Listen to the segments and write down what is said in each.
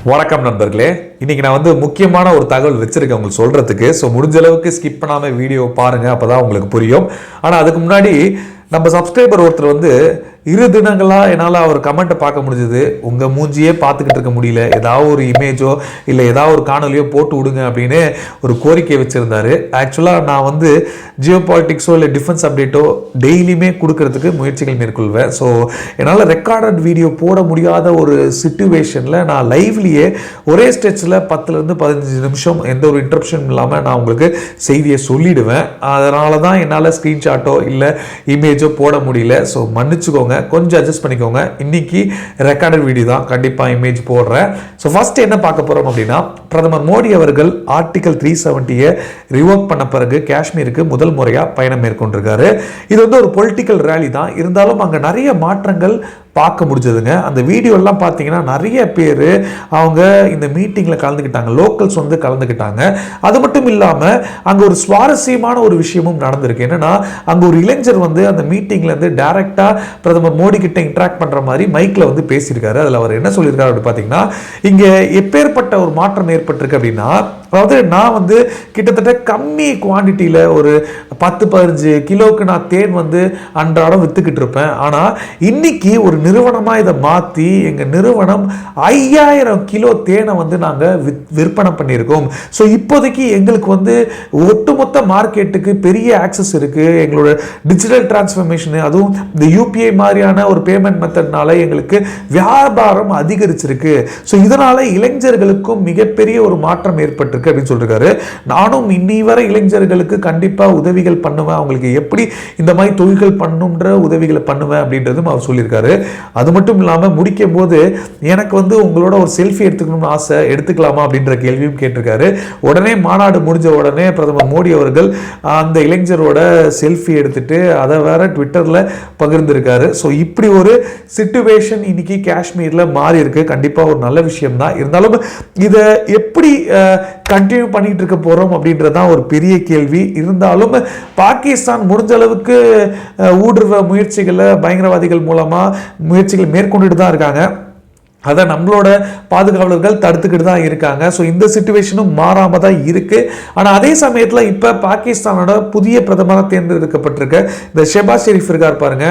வணக்கம் நண்பர்களே. இன்னைக்கு நான் முக்கியமான ஒரு தகவல் வச்சிருக்கேன் உங்களுக்கு சொல்றதுக்கு. ஸோ முடிஞ்ச அளவுக்கு ஸ்கிப் பண்ணாம வீடியோ பாருங்க, அப்பதான் உங்களுக்கு புரியும். ஆனால் அதுக்கு முன்னாடி நம்ம சப்ஸ்கிரைபர் ஒருத்தர் 2 தினங்களா என்னால் அவர் கமெண்ட்டை பார்க்க முடிஞ்சது. உங்கள் மூஞ்சியே பார்த்துக்கிட்டு இருக்க முடியல, ஏதாவது ஒரு இமேஜோ இல்லை ஏதாவது ஒரு காணொலியோ போட்டு விடுங்க அப்படின்னு ஒரு கோரிக்கை வச்சுருந்தாரு. ஆக்சுவலாக நான் ஜியோ பாலிட்டிக்ஸோ இல்லை டிஃபென்ஸ் அப்டேட்டோ டெய்லியுமே கொடுக்கறதுக்கு முயற்சிகள் மேற்கொள்வேன். ஸோ என்னால் ரெக்கார்டட் வீடியோ போட முடியாத ஒரு சிச்சுவேஷனில் நான் லைவ்லேயே ஒரே ஸ்டெச்சில் 10லேருந்து 15 நிமிஷம் எந்த ஒரு இன்டரப்ஷன் இல்லாமல் நான் உங்களுக்கு செய்தியை சொல்லிடுவேன். அதனால தான் என்னால் ஸ்க்ரீன்ஷாட்டோ இல்லை இமேஜோ போட முடியல. ஸோ மன்னிச்சுக்கோங்க, கொஞ்சம் அட்ஜஸ்ட் பண்ணிக்கோங்க. இன்னைக்கு ரெக்கார்டட் வீடியோ தான், கண்டிப்பாக இமேஜ் போடுறேன். ஸோ ஃபர்ஸ்ட் என்ன பார்க்க போகிறோம் அப்படின்னா, பிரதமர் மோடி அவர்கள் ஆர்டிகல் 370 ரிவோக் பண்ண பிறகு காஷ்மீருக்கு முதல் முறையாக பயணம் மேற்கொண்டிருக்காரு. இது ஒரு பொலிட்டிக்கல் ரேலி தான், இருந்தாலும் அங்கே நிறைய மாற்றங்கள் பார்க்க முடிஞ்சதுங்க. அந்த வீடியோலாம் பார்த்தீங்கன்னா நிறைய பேர் அவங்க இந்த மீட்டிங்கில் கலந்துக்கிட்டாங்க, லோக்கல்ஸ் கலந்துக்கிட்டாங்க. அது மட்டும் இல்லாமல் அங்கே ஒரு சுவாரஸ்யமான ஒரு விஷயமும் நடந்திருக்கு. என்னன்னா, அங்கே ஒரு இளைஞர் அந்த மீட்டிங்லேருந்து டைரக்டாக பிரதமர் மோடி கிட்ட இன்ட்ராக்ட் பண்ணுற மாதிரி மைக்கில் பேசியிருக்காரு. அதில் அவர் என்ன சொல்லியிருக்காரு அப்படின்னு பார்த்தீங்கன்னா, இங்கே எப்பேற்பட்ட ஒரு மாற்றம் ஏற்பட்டிருக்கு அப்படின்னா, அதாவது நான் கிட்டத்தட்ட கம்மி குவான்டிட்டியில் ஒரு 10-15 கிலோவுக்கு நான் தேன் அன்றாடம் விற்றுக்கிட்டு இருப்பேன். ஆனால் இன்னைக்கு ஒரு நிறுவனமாக இதை மாற்றி எங்கள் நிறுவனம் 5000 கிலோ தேனை நாங்கள் விற்பனை பண்ணியிருக்கோம். ஸோ இப்போதைக்கு எங்களுக்கு ஒட்டுமொத்த மார்க்கெட்டுக்கு பெரிய ஆக்சஸ் இருக்குது. எங்களோட டிஜிட்டல் டிரான்ஸ்ஃபர்மேஷன், அதுவும் இந்த யூபிஐ மாதிரியான ஒரு பேமெண்ட் மெத்தட்னால எங்களுக்கு வியாபாரம் அதிகரிச்சிருக்கு. ஸோ இதனால் இளைஞர்களுக்கும் மிகப்பெரிய ஒரு மாற்றம் ஏற்பட்டு அப்படின்னு சொல்றாரு. நானும் இன்னி வரை இளைஞர்களுக்கு கண்டிப்பா உதவிகள் பண்ணுவேன், அவங்களுக்கு எப்படி இந்த மாதிரி தொழில்கள் பண்ணுன்ற உதவிகளை பண்ணுவேன் அப்படின்றதும் அவர் சொல்லியிருக்காரு. அது மட்டும் இல்லாம முடிக்கும் போது எனக்கு உங்களோட ஒரு செல்ஃபி எடுத்துக்கணும்னு ஆசை, எடுத்துக்கலாமா அப்படின்ற கேள்வியும் கேட்டிருக்காரு. உடனே மாநாடு முடிஞ்ச உடனே பிரதமர் மோடி அவர்கள் அந்த இளைஞரோட செல்ஃபி எடுத்துட்டு அதை வேற ட்விட்டர்ல பகிர்ந்திருக்காரு. ஸோ இப்படி ஒரு சிச்சுவேஷன் இன்னைக்கு காஷ்மீர்ல மாறி இருக்கு. கண்டிப்பா ஒரு நல்ல விஷயம் தான். இருந்தாலும் இதை எப்படி கண்டினியூ பண்ணிட்டு இருக்க போறோம் அப்படின்றதான் ஒரு பெரிய கேள்வி. இருந்தாலும் பாகிஸ்தான் முடிஞ்ச அளவுக்கு ஊடுருவ முயற்சிகளை பயங்கரவாதிகள் மூலமா முயற்சிகளை மேற்கொண்டுட்டு தான் இருக்காங்க. அதை நம்மளோட பாதுகாவலர்கள் தடுத்துக்கிட்டு தான் இருக்காங்க. ஸோ இந்த சிச்சுவேஷனும் மாறாம தான் இருக்கு. ஆனால் அதே சமயத்தில் இப்போ பாகிஸ்தானோட புதிய பிரதமராக தேர்ந்தெடுக்கப்பட்டிருக்க இந்த ஷெபாஸ் ஷெரீஃப் இருக்கார் பாருங்க,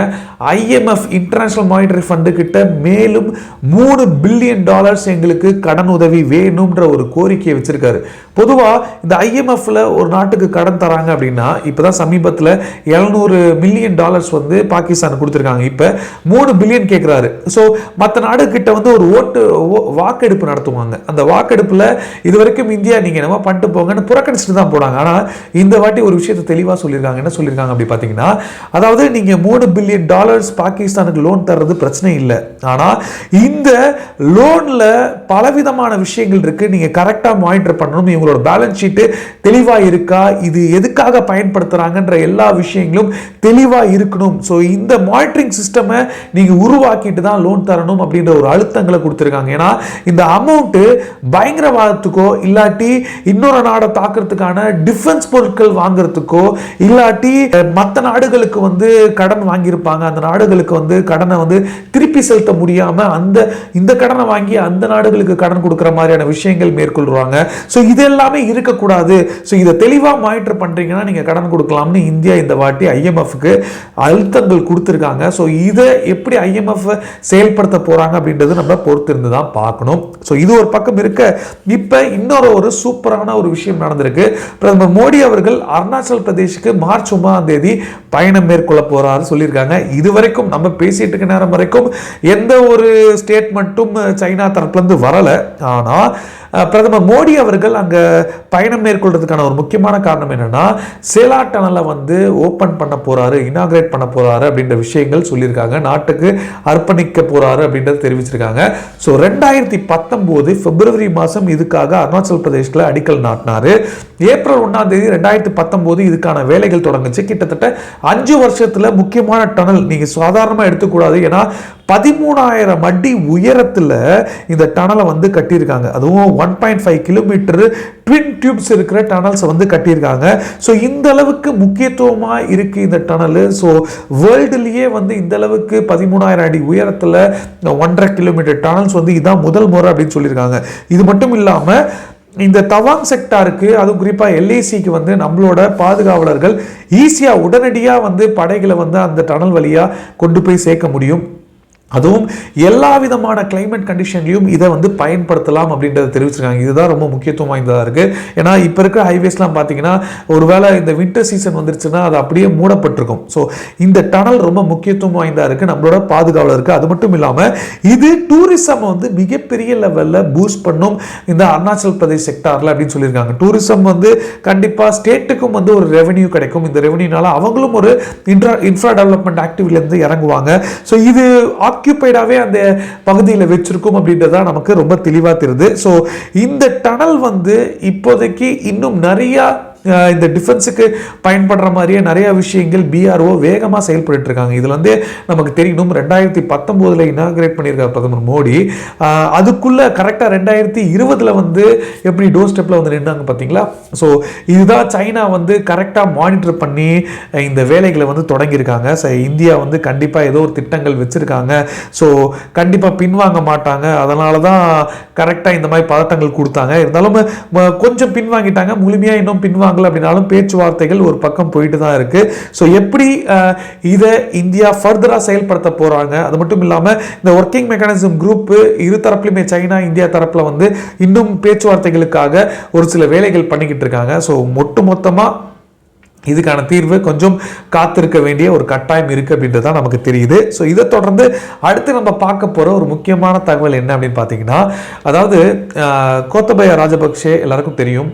IMF இன்டர்நேஷனல் மானிட்டரி ஃபண்டு கிட்ட மேலும் $3 பில்லியன் எங்களுக்கு கடன் உதவி வேணும்ன்ற ஒரு கோரிக்கையை வச்சிருக்காரு. பொதுவாக இந்த IMFல ஒரு நாட்டுக்கு கடன் தராங்க அப்படின்னா, இப்போதான் சமீபத்தில் $700 மில்லியன் பாகிஸ்தான் கொடுத்துருக்காங்க. இப்போ $3 பில்லியன் கேட்குறாரு. ஸோ மற்ற நாடு கிட்ட ஒரு வாக்கெடுப்பு நடத்துவாங்க. அந்த வாக்கெடுப்புல இதுவரைக்கும் இந்தியா நீங்க என்ன பண்ணிட்டு போங்கன்னு புறக்கணிச்சுட்டு தான் போனாங்க. ஆனா இந்த வாட்டி ஒரு விஷயத்தை தெளிவா சொல்லியிருக்காங்க. என்ன சொல்லியிருக்காங்க அப்படி பாத்தீங்கன்னா, அதாவது நீங்க $3 பில்லியன் பாகிஸ்தானுக்கு லோன் தர்றது பிரச்சனை இல்லை. ஆனா இந்த லோன்ல பலவிதமான விஷயங்கள் இருக்கு, நீங்க கரெக்டா மானிட்டர் பண்ணணும். இவங்களோட பேலன்ஸ் ஷீட் தெளிவா இருக்கா, இது எதுக்காக பயன்படுத்துறாங்கன்ற எல்லா விஷயங்களும் தெளிவா இருக்கணும். ஸோ இந்த மானிட்டரிங் சிஸ்டமை நீங்க உருவாக்கிட்டு தான் லோன் தரணும் அப்படின்ற ஒரு அழுத்தங்களை கொடுத்திருக்காங்க. ஏன்னா இந்த அமௌண்ட் பயங்கரவாதத்துக்கோ இல்லாட்டி இன்னொரு நாடை தாக்குறதுக்கான டிஃபென்ஸ் பொருட்கள் வாங்குறதுக்கோ இல்லாட்டி மற்ற நாடுகளுக்கு கடன் வாங்கியிருப்பாங்க, அந்த நாடுகளுக்கு கடனை திருப்பி செலுத்த முடியாம இந்த கடனை வாங்கி அந்த நாடுகளுக்கு கடன் கொடுக்கிற மாதிரியான விஷயங்கள் மேற்கொள்வாங்க. ஸோ இது எல்லாமே இருக்கக்கூடாது. ஸோ இதை தெளிவா மானிட்டர் பண்றீங்கன்னா நீங்க கடன் கொடுக்கலாம்னு இந்தியா இந்த வாட்டி IMFக்கு அழுத்தங்கள் கொடுத்திருக்காங்க. ஸோ இதை எப்படி IMF செயல்படுத்த போறாங்க அப்படின்றது நம்ம பொறுத்திருந்து தான் பார்க்கணும். ஸோ இது ஒரு பக்கம் இருக்க, இப்ப இன்னொரு ஒரு சூப்பரான ஒரு விஷயம் நடந்திருக்கு. பிரதமர் மோடி அவர்கள் அருணாச்சல் பிரதேசுக்கு மார்ச் 9 பயணம் மேற்கொள்ள போறாரு சொல்லியிருக்காங்க. இதுவரைக்கும் நம்ம பேசிட்டு இருக்க நேரம் வரைக்கும் எந்த ஒரு ஸ்டேட்மெண்ட்டும் சைனா தரப்புல இருந்து வரல. ஆனா பிரதமர் மோடி அவர்கள் அங்க பயணம் மேற்கொள்றதுக்கான ஒரு முக்கியமான காரணம் என்னன்னா, சேலா டனலை ஓபன் பண்ண போறாரு, இனாகிரேட் பண்ண போறாரு அப்படின்ற விஷயங்கள் சொல்லியிருக்காங்க. நாட்டுக்கு அர்ப்பணிக்க போறாரு அப்படின்றத தெரிவிச்சிருக்காங்க. ஸோ 2019 பிப்ரவரி மாதம் இதுக்காக அருணாச்சல் பிரதேசத்தில் அடிக்கல் நாட்டினாரு. ஏப்ரல் 1 2019 இதுக்கான வேலைகள் தொடங்குச்சு. கிட்டத்தட்ட 5 வருஷத்துல முக்கியமான டனல் நீங்க சாதாரணமா எடுத்துக்கூடாது. ஏன்னா 13,000 அடி உயரத்தில் இந்த டனலை வந்து கட்டியிருக்காங்க. அதுவும் 1.5 கிலோமீட்டர் ட்வின் டியூப்ஸ் இருக்கிற டனல்ஸ் வந்து கட்டியிருக்காங்க. ஸோ இந்த அளவுக்கு முக்கியத்துவமாக இருக்குது இந்த டனல். ஸோ வேர்ல்டுலேயே வந்து இந்த அளவுக்கு 13,000 அடி உயரத்தில் 1.5 கிலோமீட்டர் டனல்ஸ் வந்து இதான் முதல் முறை அப்படின்னு சொல்லியிருக்காங்க. இது மட்டும் இல்லாமல் இந்த தவாங் செக்டாருக்கு, அதுவும் குறிப்பாக எல்ஐசிக்கு வந்து நம்மளோட பாதுகாவலர்கள் ஈஸியாக உடனடியாக வந்து படைகளை வந்து அந்த டனல் வழியாக கொண்டு போய் சேர்க்க முடியும். அதுவும் எல்லா விதமான கிளைமேட் கண்டிஷன்லையும் இதை வந்து பயன்படுத்தலாம் அப்படின்றத தெரிவிச்சிருக்காங்க. இதுதான் ரொம்ப முக்கியத்துவம் வாய்ந்ததாக இருக்குது. ஏன்னா இப்போ இருக்கிற ஹைவேஸ்லாம் பார்த்தீங்கன்னா ஒருவேளை இந்த வின்டர் சீசன் வந்துருச்சுன்னா அது அப்படியே மூடப்பட்டிருக்கும். ஸோ இந்த டனல் ரொம்ப முக்கியத்துவம் வாய்ந்ததாக இருக்குது நம்மளோட பாதுகாவலருக்கு. அது மட்டும் இல்லாமல் இது டூரிசம் வந்து மிகப்பெரிய லெவலில் பூஸ்ட் பண்ணும் இந்த அருணாச்சல் பிரதேஷ் செக்டாரில் அப்படின்னு சொல்லியிருக்காங்க. டூரிசம் வந்து கண்டிப்பாக ஸ்டேட்டுக்கும் வந்து ஒரு ரெவன்யூ கிடைக்கும். இந்த ரெவன்யூனால அவங்களும் ஒரு இன்ஃப்ரா டெவலப்மெண்ட் ஆக்டிவிட்டிலேருந்து இறங்குவாங்க. ஸோ இது ஆக்கியூபைடாவே அந்த பகுதியில் வச்சிருக்கும் அப்படின்றதா நமக்கு ரொம்ப தெளிவாக தெரியுது. ஸோ இந்த டனல் வந்து இப்போதைக்கு இன்னும் நிறையா இந்த டிஃபென்ஸுக்கு பயன்படுற மாதிரியே நிறைய விஷயங்கள் பிஆர்ஓ வேகமாக செயல்பட்டு இருக்காங்க. இதில் வந்து நமக்கு தெரியணும் 2019 இனாகிரேட் பண்ணியிருக்கார் பிரதமர் மோடி. அதுக்குள்ளே கரெக்டாக 2020 வந்து எப்படி டோர் ஸ்டெப்பில் வந்து நின்றாங்க பார்த்தீங்களா. ஸோ இதுதான் சைனா வந்து கரெக்டாக மானிட்டர் பண்ணி இந்த வேலைகளை வந்து தொடங்கியிருக்காங்க. இந்தியா வந்து கண்டிப்பாக ஏதோ ஒரு திட்டங்கள் வச்சுருக்காங்க. ஸோ கண்டிப்பாக பின்வாங்க மாட்டாங்க. அதனால தான் கரெக்டாக இந்த மாதிரி பதட்டங்கள் கொடுத்தாங்க. இருந்தாலும் கொஞ்சம் பின்வாங்கிட்டாங்க. முழுமையாக இன்னும் பின்வாங்க அப்படினாலும் பேச்சுவார்த்தைகள் ஒரு பக்கம் போயிட்டு தான் இருக்கு. ஸோ எப்படி இதை இந்தியா ஃபர்தரா செயல்படுத்த போறாங்க, அது மட்டும் இல்லாமல் இந்த ஒர்க்கிங் மெக்கானிசம் குரூப் இரு தரப்புலையுமே சைனா இந்தியா தரப்புல வந்து இன்னும் பேச்சுவார்த்தைகளுக்காக ஒரு சில வேலைகள் பண்ணிக்கிட்டு இருக்காங்க. ஸோ மொத்தமாக இதுக்கான தீர்வு கொஞ்சம் காத்திருக்க வேண்டிய ஒரு கட்டாயம் இருக்குது அப்படின்றது தான் நமக்கு தெரியுது. ஸோ இதை தொடர்ந்து அடுத்து நம்ம பார்க்க போகிற ஒரு முக்கியமான தகவல் என்ன அப்படின்னு பார்த்தீங்கன்னா, அதாவது கோத்தபய ராஜபக்சே எல்லாருக்கும் தெரியும்,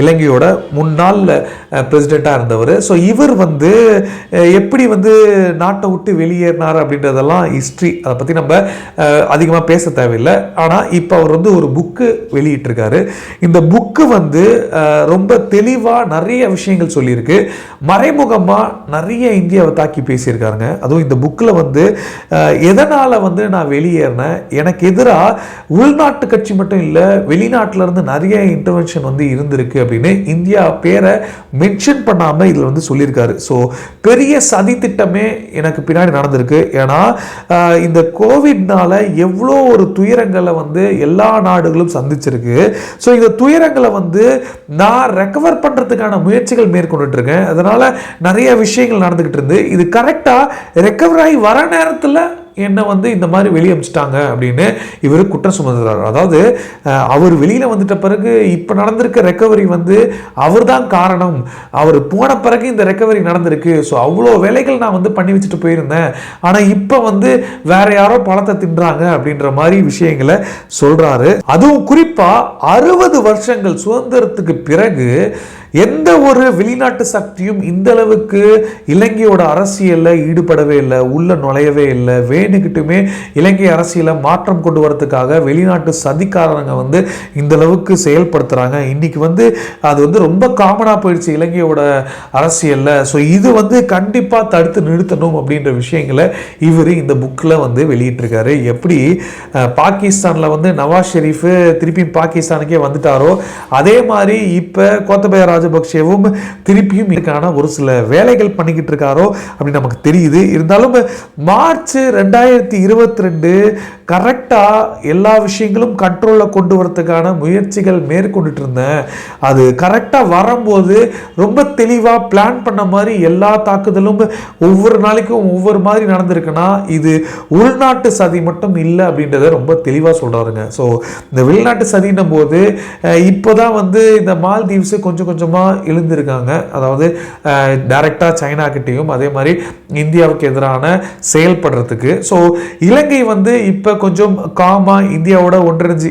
இலங்கையோட முன்னாள் பிரசிடெண்ட்டாக இருந்தவர். ஸோ இவர் வந்து எப்படி வந்து நாட்டை விட்டு வெளியேறினார் அப்படின்றதெல்லாம் ஹிஸ்ட்ரி, அதை பற்றி நம்ம அதிகமாக பேச தேவையில்லை. ஆனால் இப்போ அவர் வந்து ஒரு புக்கு வெளியிட்டிருக்காரு. இந்த புக்கு வந்து ரொம்ப தெளிவாக நிறைய விஷயங்கள் சொல்லியிருக்கு. மறைமுகமா நிறைய இந்தியாவை தாக்கி பேசியிருக்காருங்க. அதுவும் இந்த புக்கில் வந்து எதனால் வந்து நான் வெளியேறினேன், எனக்கு எதிராக உள்நாட்டு கட்சி மட்டும் இல்லை வெளிநாட்டில இருந்து நிறைய இன்டர்வென்ஷன் வந்து இருந்திருக்கு அப்படின்னு இந்தியா பேரை மென்ஷன் பண்ணாமல் இதில் வந்து சொல்லியிருக்காரு. ஸோ பெரிய சதி திட்டமே எனக்கு பின்னாடி நடந்திருக்கு. ஏன்னா இந்த கோவிட்னால எவ்வளோ ஒரு துயரங்களை வந்து எல்லா நாடுகளும் சந்திச்சிருக்கு. ஸோ இந்த துயரங்களை வந்து நான் ரெக்கவர் பண்ணுறதுக்கான முயற்சிகள் மேற்கொண்டு அதனால நிறைய விஷயங்கள் நடந்துகிட்டு இருந்து இது கரெக்டா ரெக்கவர் ஆகி வர நேரத்தில் என்ன வந்து இந்த மாதிரி வெளியே அமிச்சிட்டாங்க அப்படின்னு இவர் குற்றம் சுமத்துறாரு. அதாவது அவர் வெளியில் வந்துட்ட பிறகு இப்போ நடந்திருக்க ரெக்கவரி வந்து அவர் தான் காரணம், அவர் போன பிறகு இந்த ரெக்கவரி நடந்திருக்கு. ஸோ அவ்வளோ வேலைகள் நான் வந்து பண்ணி வச்சுட்டு போயிருந்தேன், ஆனால் இப்போ வந்து வேற யாரோ பணத்தை தின்றாங்க அப்படின்ற மாதிரி விஷயங்களை சொல்றாரு. அதுவும் குறிப்பாக 60 வருஷங்கள் சுதந்திரத்துக்கு பிறகு எந்த ஒரு வெளிநாட்டு சக்தியும் இந்த அளவுக்கு இலங்கையோட அரசியலில் ஈடுபடவே இல்லை, உள்ள நுழையவே இல்லை. வேணுகிட்டுமே இலங்கை அரசியலை மாற்றம் கொண்டு வரதுக்காக வெளிநாட்டு சதிக்காரங்க வந்து இந்த அளவுக்கு செயல்படுத்துறாங்க. இன்னைக்கு வந்து அது வந்து ரொம்ப காமனாக போயிடுச்சு இலங்கையோட அரசியலில். ஸோ இது வந்து கண்டிப்பாக தடுத்து நிறுத்தணும் அப்படின்ற விஷயங்களை இவர் இந்த புக்கில் வந்து வெளியிட்டிருக்காரு. எப்படி பாகிஸ்தானில் வந்து நவாஸ் ஷெரீஃப் திருப்பி பாகிஸ்தானுக்கே வந்துட்டாரோ அதே மாதிரி இப்போ கோத்தபய ராஜபக்சேவும் திருப்பியும் இதுக்கான ஒரு சில வேலைகள் பண்ணிக்கிட்டு இருக்காரோ அப்படின்னு நமக்கு தெரியுது. இருந்தாலும் மார்ச் 2022 கரெக்டா எல்லா விஷயங்களும் கண்ட்ரோலில் கொண்டு வரதுக்கான முயற்சிகள் மேற்கொண்டுட்டு இருந்தேன். அது கரெக்டா வரும்போது ரொம்ப தெளிவாக பிளான் பண்ண மாதிரி எல்லா தாக்குதலும் ஒவ்வொரு நாளைக்கும் ஒவ்வொரு மாதிரி நடந்திருக்குன்னா இது உள்நாட்டு சதி மட்டும் இல்லை அப்படின்றத ரொம்ப தெளிவாக சொல்றாருங்க. ஸோ இந்த வெளிநாட்டு சதின்னும் போது இப்போதான் வந்து இந்த மால்தீவ்ஸ் கொஞ்சம் கொஞ்சமாக எழுந்திருக்காங்க. அதாவது டைரக்டா சைனா கிட்டையும் அதே மாதிரி இந்தியாவுக்கு எதிரான செயல்படுறதுக்கு. ஸோ இலங்கை வந்து இப்போ கொஞ்சம் காமா இந்தியாவோட ஒன்றிணைஞ்சு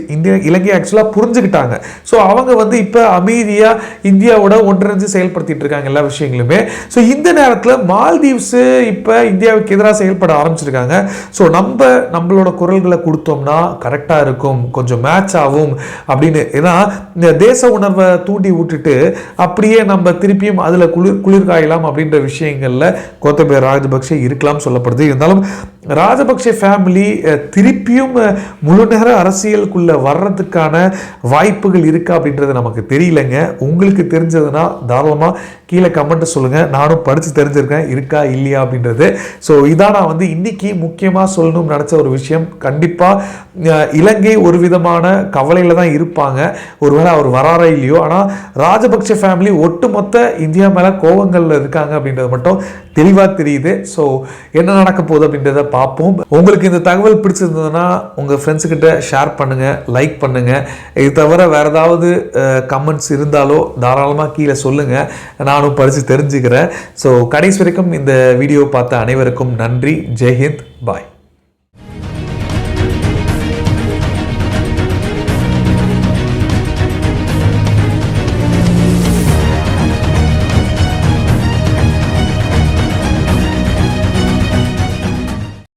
இலங்கை ஆக்சுவலாக புரிஞ்சுக்கிட்டாங்க. ஸோ அவங்க வந்து இப்போ அமைதியாக இந்தியாவோட ஒன்றிணைஞ்சு செயல்படுத்திட்டு இருக்காங்க எல்லா விஷயங்களுமே. ஸோ இந்த நேரத்தில் மால்தீவ்ஸ் இப்போ இந்தியாவுக்கு எதிராக செயல்பட ஆரம்பிச்சிருக்காங்க. ஸோ நம்மளோட குரல்களை கொடுத்தோம்னா கரெக்டாக இருக்கும், கொஞ்சம் மேட்ச் ஆகும் அப்படின்னு. ஏன்னா இந்த தேச உணர்வை தூண்டி விட்டுட்டு அப்படியே நம்ம திருப்பியும் அதில் குளிர் காயலாம் அப்படின்ற விஷயங்களில் கோத்தபய ராஜபக்சே இருக்கலாம் சொல்லப்படுது. இருந்தாலும் ராஜபக்சே ஃபேமிலி திருப்பியும் முழு நேர அரசியலுக்குள்ள வர்றதுக்கான வாய்ப்புகள் இருக்கா அப்படின்றது நமக்கு தெரியலங்க. உங்களுக்கு தெரிஞ்சதுன்னா தாராளமாக கீழே கமெண்ட் சொல்லுங்கள். நானும் படித்து தெரிஞ்சிருக்கேன் இருக்கா இல்லையா அப்படின்றது. ஸோ இதான் நான் வந்து இன்னைக்கு முக்கியமாக சொல்லணும்னு நினச்ச ஒரு விஷயம். கண்டிப்பாக இலங்கை ஒரு விதமான கவலையில் தான் இருப்பாங்க, ஒருவேளை அவர் வராரா இல்லையோ. ஆனால் ராஜபக்சே ஃபேமிலி ஒட்டுமொத்த இந்தியா மேலே கோவங்களில் இருக்காங்க அப்படின்றது மட்டும் தெளிவாக தெரியுது. ஸோ என்ன நடக்க போகுது அப்படின்றத பார்ப்போம். உங்களுக்கு இந்த தகவல் பிடிச்சிருந்ததுன்னா உங்கள் ஃப்ரெண்ட்ஸுக்கிட்ட ஷேர் பண்ணுங்கள், லைக் பண்ணுங்கள். இது தவிர வேறு ஏதாவது கமெண்ட்ஸ் இருந்தாலோ தாராளமாக கீழே சொல்லுங்கள், நானும் படித்து தெரிஞ்சுக்கிறேன். ஸோ கடைசி வரைக்கும் இந்த வீடியோ பார்த்த அனைவருக்கும் நன்றி. ஜெய்ஹிந்த், பாய்.